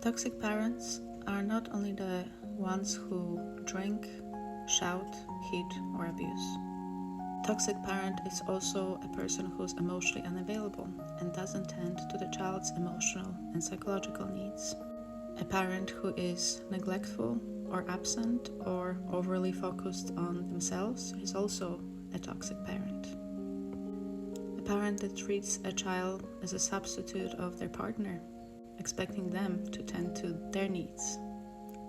Toxic parents are not only the ones who drink, shout, hit, or abuse. Toxic parent is also a person who's emotionally unavailable and doesn't tend to the child's emotional and psychological needs. A parent who is neglectful or absent or overly focused on themselves is also a toxic parent. A parent that treats a child as a substitute of their partner, expecting them to tend to their needs,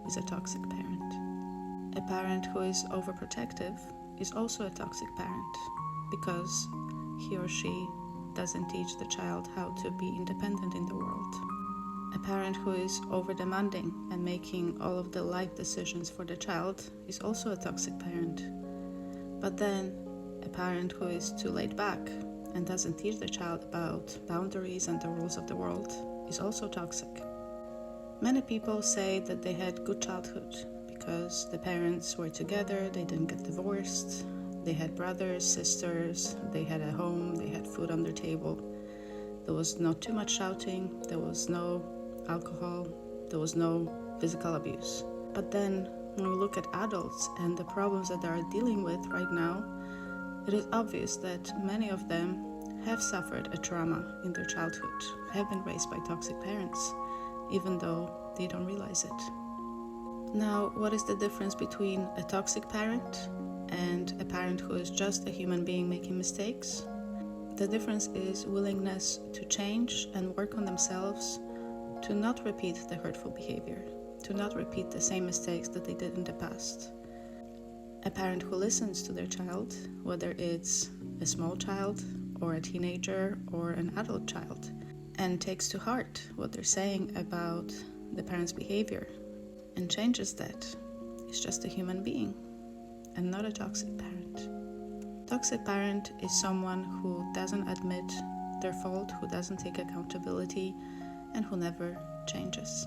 is a toxic parent. A parent who is overprotective is also a toxic parent because he or she doesn't teach the child how to be independent in the world. A parent who is over-demanding and making all of the life decisions for the child is also a toxic parent. But then, a parent who is too laid back and doesn't teach the child about boundaries and the rules of the world is also toxic. Many people say that they had good childhood because the parents were together, they didn't get divorced, they had brothers, sisters, they had a home, they had food on their table. There was not too much shouting, there was no alcohol, there was no physical abuse. But then, when we look at adults and the problems that they are dealing with right now, it is obvious that many of them have suffered a trauma in their childhood, have been raised by toxic parents, even though they don't realize it. Now, what is the difference between a toxic parent and a parent who is just a human being making mistakes? The difference is willingness to change and work on themselves to not repeat the hurtful behavior, to not repeat the same mistakes that they did in the past. A parent who listens to their child, whether it's a small child or a teenager or an adult child, and takes to heart what they're saying about the parent's behavior and changes that, is just a human being and not a toxic parent. Toxic parent is someone who doesn't admit their fault, who doesn't take accountability, and who never changes.